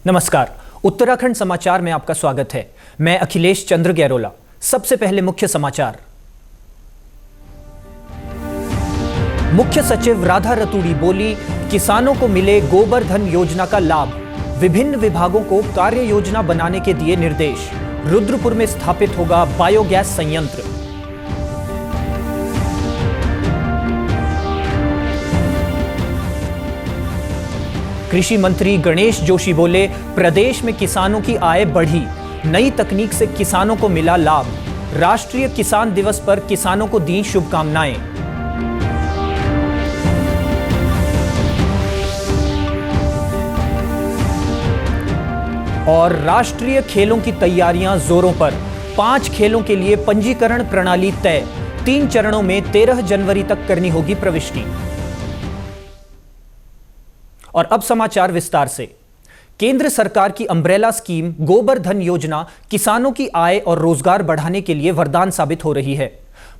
नमस्कार, उत्तराखंड समाचार में आपका स्वागत है। मैं अखिलेश चंद्र गैरोला। सबसे पहले मुख्य समाचार। मुख्य सचिव राधा रतूड़ी बोली, किसानों को मिले गोबर धन योजना का लाभ। विभिन्न विभागों को कार्य योजना बनाने के दिए निर्देश। रुद्रपुर में स्थापित होगा बायोगैस संयंत्र। कृषि मंत्री गणेश जोशी बोले, प्रदेश में किसानों की आय बढ़ी। नई तकनीक से किसानों को मिला लाभ। राष्ट्रीय किसान दिवस पर किसानों को दी शुभकामनाएं। और राष्ट्रीय खेलों की तैयारियां जोरों पर। 5 खेलों के लिए पंजीकरण प्रणाली तय। 3 चरणों में 13 जनवरी तक करनी होगी प्रविष्टि। और अब समाचार विस्तार से। केंद्र सरकार की अम्ब्रेला स्कीम गोबर धन योजना किसानों की आय और रोजगार बढ़ाने के लिए वरदान साबित हो रही है।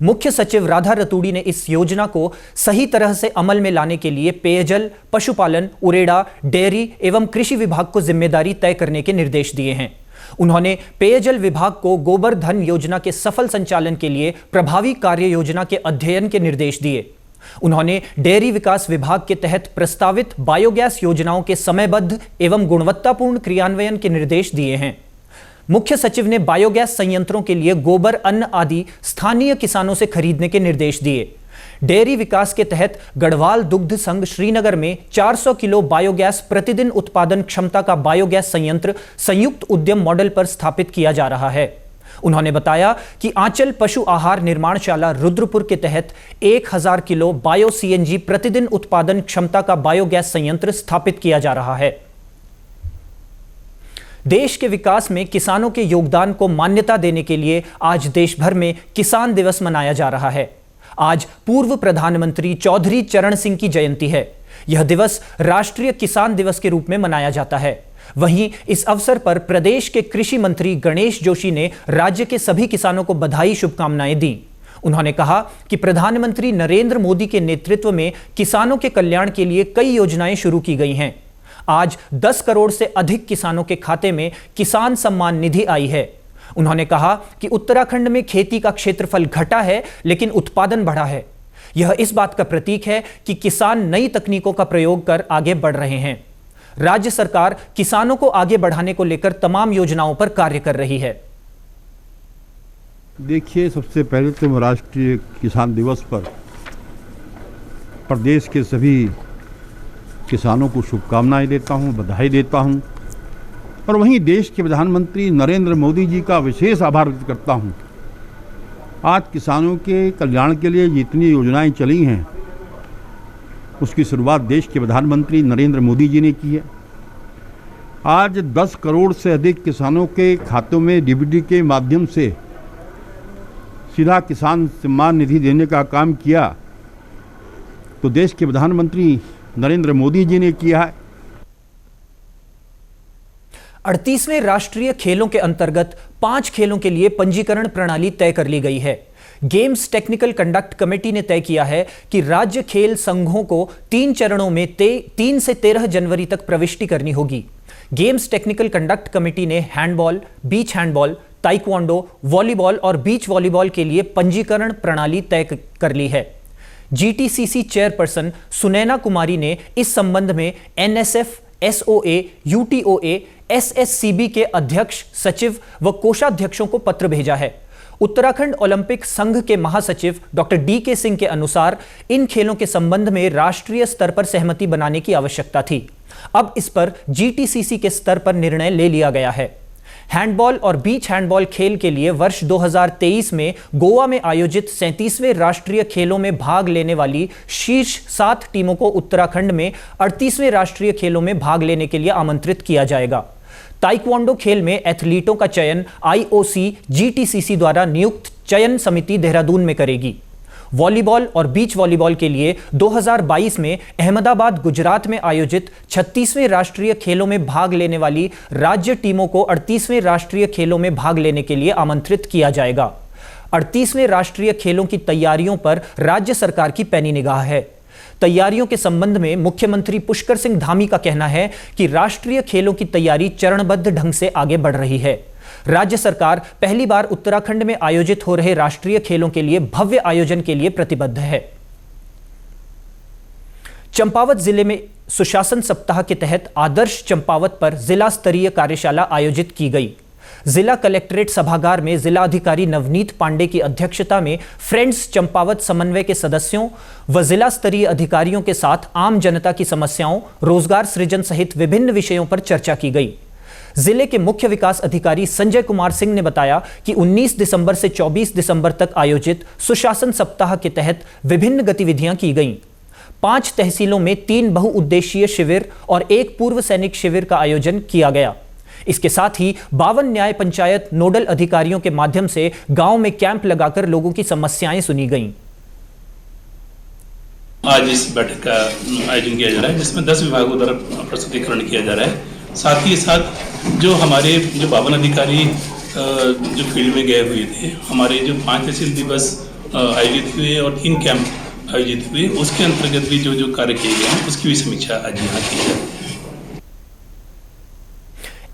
मुख्य सचिव राधा रतूड़ी ने इस योजना को सही तरह से अमल में लाने के लिए पेयजल, पशुपालन, उरेडा, डेयरी एवं कृषि विभाग को जिम्मेदारी तय करने के निर्देश दिए हैं। उन्होंने पेयजल विभाग को गोबर धन योजना के सफल संचालन के लिए प्रभावी कार्य योजना के अध्ययन के निर्देश दिए। उन्होंने डेयरी विकास विभाग के तहत प्रस्तावित बायोगैस योजनाओं के समयबद्ध एवं गुणवत्तापूर्ण क्रियान्वयन के निर्देश दिए हैं। मुख्य सचिव ने बायोगैस संयंत्रों के लिए गोबर, अन्न आदि स्थानीय किसानों से खरीदने के निर्देश दिए। डेयरी विकास के तहत गढ़वाल दुग्ध संघ श्रीनगर में 400 किलो बायोगैस प्रतिदिन उत्पादन क्षमता का बायोगैस संयंत्र संयुक्त उद्यम मॉडल पर स्थापित किया जा रहा है। उन्होंने बताया कि आंचल पशु आहार निर्माणशाला रुद्रपुर के तहत 1000 किलो बायो सीएनजी प्रतिदिन उत्पादन क्षमता का बायोगैस संयंत्र स्थापित किया जा रहा है। देश के विकास में किसानों के योगदान को मान्यता देने के लिए आज देश भर में किसान दिवस मनाया जा रहा है। आज पूर्व प्रधानमंत्री चौधरी चरण सिंह की जयंती है। यह दिवस राष्ट्रीय किसान दिवस के रूप में मनाया जाता है। वहीं इस अवसर पर प्रदेश के कृषि मंत्री गणेश जोशी ने राज्य के सभी किसानों को बधाई, शुभकामनाएं दी। उन्होंने कहा कि प्रधानमंत्री नरेंद्र मोदी के नेतृत्व में किसानों के कल्याण के लिए कई योजनाएं शुरू की गई हैं। आज 10 करोड़ से अधिक किसानों के खाते में किसान सम्मान निधि आई है। उन्होंने कहा कि उत्तराखंड में खेती का क्षेत्रफल घटा है, लेकिन उत्पादन बढ़ा है। यह इस बात का प्रतीक है कि किसान नई तकनीकों का प्रयोग कर आगे बढ़ रहे हैं। राज्य सरकार किसानों को आगे बढ़ाने को लेकर तमाम योजनाओं पर कार्य कर रही है। देखिए, सबसे पहले तो मैं राष्ट्रीय किसान दिवस पर प्रदेश के सभी किसानों को शुभकामनाएं देता हूं, बधाई देता हूं। और वहीं देश के प्रधानमंत्री नरेंद्र मोदी जी का विशेष आभार व्यक्त करता हूं। आज किसानों के कल्याण के लिए जितनी योजनाएं चली हैं, उसकी शुरुआत देश के प्रधानमंत्री नरेंद्र मोदी जी ने की है। आज 10 करोड़ से अधिक किसानों के खातों में डीबीटी के माध्यम से सीधा किसान सम्मान निधि देने का काम किया तो देश के प्रधानमंत्री नरेंद्र मोदी जी ने किया है। 38वें राष्ट्रीय खेलों के अंतर्गत 5 खेलों के लिए पंजीकरण प्रणाली तय कर ली गई है। गेम्स टेक्निकल कंडक्ट कमेटी ने तय किया है कि राज्य खेल संघों को 3 चरणों में 3 से 13 जनवरी तक प्रविष्टि करनी होगी। गेम्स टेक्निकल कंडक्ट कमेटी ने हैंडबॉल, बीच हैंडबॉल, ताइक्वांडो, वॉलीबॉल और बीच वॉलीबॉल के लिए पंजीकरण प्रणाली तय कर ली है। जीटीसीसी चेयरपर्सन सुनैना कुमारी ने इस संबंध में एनएसएफ, एसओए, यूटीओए, एसएससीबी के अध्यक्ष, सचिव व कोषाध्यक्षों को पत्र भेजा है। उत्तराखंड ओलंपिक संघ के महासचिव डॉक्टर डीके सिंह के अनुसार इन खेलों के संबंध में राष्ट्रीय स्तर पर सहमति बनाने की आवश्यकता थी। अब इस पर जीटीसीसी के स्तर पर निर्णय ले लिया गया है। हैंडबॉल और बीच हैंडबॉल खेल के लिए वर्ष 2023 में गोवा में आयोजित 37वें राष्ट्रीय खेलों में भाग लेने वाली शीर्ष 7 टीमों को उत्तराखंड में 38वें राष्ट्रीय खेलों में भाग लेने के लिए आमंत्रित किया जाएगा। ताइक्वांडो खेल में एथलीटों का चयन आईओसी जीटीसीसी द्वारा नियुक्त चयन समिति देहरादून में करेगी। वॉलीबॉल और बीच वॉलीबॉल के लिए 2022 में अहमदाबाद, गुजरात में आयोजित 36वें राष्ट्रीय खेलों में भाग लेने वाली राज्य टीमों को 38वें राष्ट्रीय खेलों में भाग लेने के लिए आमंत्रित किया जाएगा। 38वें राष्ट्रीय खेलों की तैयारियों पर राज्य सरकार की पैनी निगाह है। तैयारियों के संबंध में मुख्यमंत्री पुष्कर सिंह धामी का कहना है कि राष्ट्रीय खेलों की तैयारी चरणबद्ध ढंग से आगे बढ़ रही है। राज्य सरकार पहली बार उत्तराखंड में आयोजित हो रहे राष्ट्रीय खेलों के लिए भव्य आयोजन के लिए प्रतिबद्ध है। चंपावत जिले में सुशासन सप्ताह के तहत आदर्श चंपावत पर जिला स्तरीय कार्यशाला आयोजित की गई। जिला कलेक्ट्रेट सभागार में जिला अधिकारी नवनीत पांडे की अध्यक्षता में फ्रेंड्स चंपावत समन्वय के सदस्यों व जिला स्तरीय अधिकारियों के साथ आम जनता की समस्याओं, रोजगार सृजन सहित विभिन्न विषयों पर चर्चा की गई। जिले के मुख्य विकास अधिकारी संजय कुमार सिंह ने बताया कि 19 दिसंबर से 24 दिसंबर तक आयोजित सुशासन सप्ताह के तहत विभिन्न गतिविधियां की गईं। 5 तहसीलों में 3 बहुउद्देशीय शिविर और 1 पूर्व सैनिक शिविर का आयोजन किया गया। इसके साथ ही 52 न्याय पंचायत नोडल अधिकारियों के माध्यम से गांव में कैंप लगाकर लोगों की समस्याएं सुनी गईं। आज इस बैठक का आयोजन किया जा रहा है जिसमें 10 विभागों द्वारा प्रस्तुतिकरण किया जा रहा है। साथ ही साथ जो हमारे 52 अधिकारी जो फील्ड में गए हुए थे, हमारे जो 5 तहसील दिवस आयोजित हुए और 3 कैंप आयोजित हुए, उसके अंतर्गत भी जो कार्य किए गए हैं उसकी भी समीक्षा आज यहाँ की है।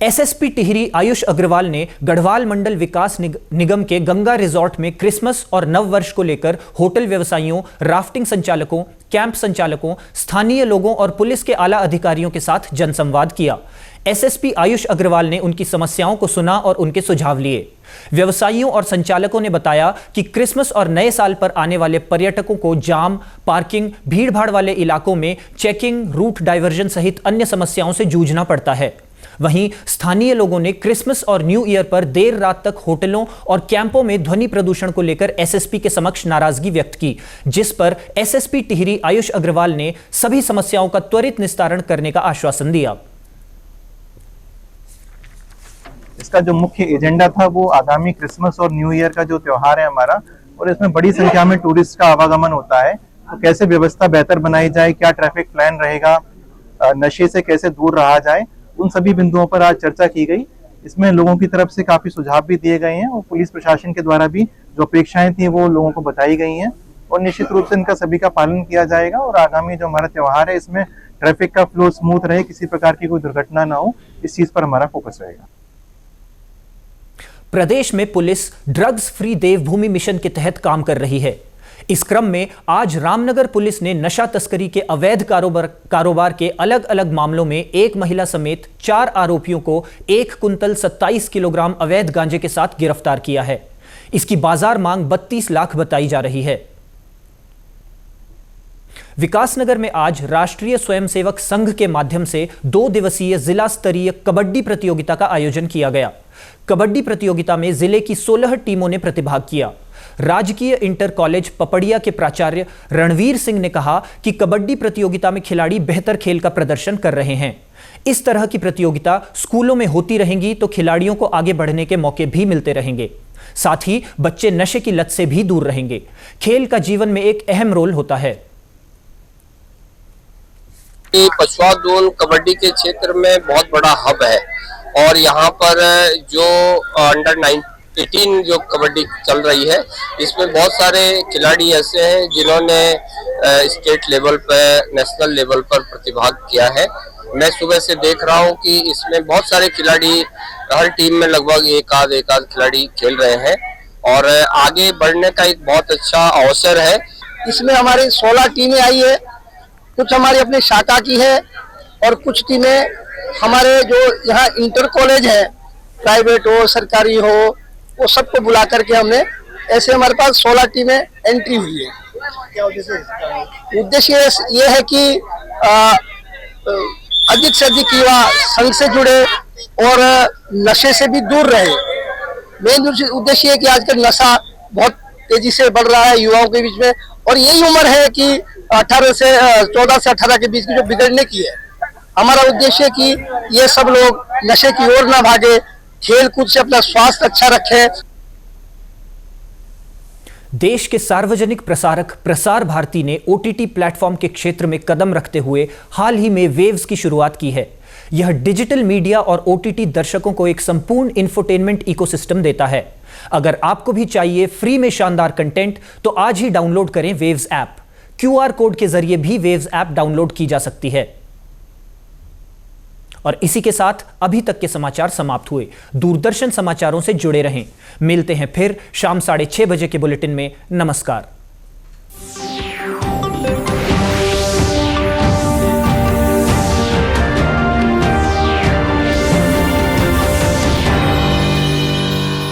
एसएसपी टिहरी आयुष अग्रवाल ने गढ़वाल मंडल विकास निगम के गंगा रिजॉर्ट में क्रिसमस और नववर्ष को लेकर होटल व्यवसायियों, राफ्टिंग संचालकों, कैंप संचालकों, स्थानीय लोगों और पुलिस के आला अधिकारियों के साथ जनसंवाद किया। एसएसपी आयुष अग्रवाल ने उनकी समस्याओं को सुना और उनके सुझाव लिए। व्यवसायियों और संचालकों ने बताया कि क्रिसमस और नए साल पर आने वाले पर्यटकों को जाम, पार्किंग, भीड़भाड़ वाले इलाकों में चेकिंग, रूट डाइवर्जन सहित अन्य समस्याओं से जूझना पड़ता है। वहीं स्थानीय लोगों ने क्रिसमस और न्यू ईयर पर देर रात तक होटलों और कैंपों में ध्वनि प्रदूषण को लेकर एसएसपी के समक्ष नाराजगी व्यक्त की, जिस पर एसएसपी टिहरी आयुष अग्रवाल ने सभी समस्याओं का त्वरित निस्तारण करने का आश्वासन दिया। इसका जो मुख्य एजेंडा था वो आगामी क्रिसमस और न्यू ईयर का जो त्योहार है हमारा, और इसमें बड़ी संख्या में टूरिस्ट का आवागमन होता है, तो कैसे व्यवस्था बेहतर बनाई जाए, क्या ट्रैफिक प्लान रहेगा, नशे से कैसे दूर रहा जाए, उन सभी बिंदुओं पर आज चर्चा की गई। इसमें लोगों की तरफ से काफी सुझाव भी दिए गए हैं और पुलिस प्रशासन के द्वारा भी जो अपेक्षाएं थी वो लोगों को बताई गई हैं और निश्चित रूप से इनका सभी का पालन किया जाएगा और आगामी जो हमारा त्योहार है इसमें ट्रैफिक का फ्लो स्मूथ रहे, किसी प्रकार की कोई दुर्घटना ना हो, इस चीज पर हमारा फोकस रहेगा। प्रदेश में पुलिस ड्रग्स फ्री देवभूमि मिशन के तहत काम कर रही है। इस क्रम में आज रामनगर पुलिस ने नशा तस्करी के अवैध कारोबार के अलग अलग मामलों में एक महिला समेत 4 आरोपियों को 1 कुंतल 27 किलोग्राम अवैध गांजे के साथ गिरफ्तार किया है। इसकी बाजार मांग 32 लाख बताई जा रही है। विकासनगर में आज राष्ट्रीय स्वयंसेवक संघ के माध्यम से 2 दिवसीय जिला स्तरीय कबड्डी प्रतियोगिता का आयोजन किया गया। कबड्डी प्रतियोगिता में जिले की 16 टीमों ने प्रतिभाग किया। राजकीय इंटर कॉलेज पपड़िया के प्राचार्य रणवीर सिंह ने कहा कि कबड्डी प्रतियोगिता में खिलाड़ी बेहतर खेल का प्रदर्शन कर रहे हैं। इस तरह की प्रतियोगिता स्कूलों में होती रहेंगी तो खिलाड़ियों को आगे बढ़ने के मौके भी मिलते रहेंगे। साथ ही बच्चे नशे की लत से भी दूर रहेंगे। खेल का जीवन में एक अहम रोल होता है। पछुआ जोन कबड्डी के क्षेत्र में बहुत बड़ा हब है और यहाँ पर जो अंडर 18 जो कबड्डी चल रही है इसमें बहुत सारे खिलाड़ी ऐसे हैं जिन्होंने स्टेट लेवल पर, नेशनल लेवल पर प्रतिभाग किया है। मैं सुबह से देख रहा हूँ कि इसमें बहुत सारे खिलाड़ी, हर टीम में लगभग एक आध खिलाड़ी खेल रहे हैं और आगे बढ़ने का एक बहुत अच्छा अवसर है। इसमें हमारी 16 टीमें आई है, कुछ हमारी अपनी शाखा की है और कुछ टीमें हमारे जो यहाँ इंटर कॉलेज है, प्राइवेट हो सरकारी हो, वो सबको बुला करके हमने ऐसे हमारे पास 16 टीमें एंट्री हुई है। क्या उद्देश्य ये है कि अधिक से अधिक युवा संघ से जुड़े और नशे से भी दूर रहे। मेन उद्देश्य है कि आजकल नशा बहुत तेजी से बढ़ रहा है युवाओं के बीच में और यही उम्र है कि 14 से 18 के बीच की जो बिगड़ने की है। हमारा उद्देश्य है कि ये सब लोग नशे की ओर ना भागे, खेल कूद से अपना स्वास्थ्य अच्छा रखें। देश के सार्वजनिक प्रसारक प्रसार भारती ने ओटीटी प्लेटफॉर्म के क्षेत्र में कदम रखते हुए हाल ही में वेव्स की शुरुआत की है। यह डिजिटल मीडिया और ओटीटी दर्शकों को एक संपूर्ण इंफोटेनमेंट इकोसिस्टम देता है। अगर आपको भी चाहिए फ्री में शानदार कंटेंट तो आज ही डाउनलोड करें वेव्स ऐप। QR कोड के जरिए भी वेव्स ऐप डाउनलोड की जा सकती है। और इसी के साथ अभी तक के समाचार समाप्त हुए। दूरदर्शन समाचारों से जुड़े रहें। मिलते हैं फिर शाम 6:30 बजे के बुलेटिन में। नमस्कार।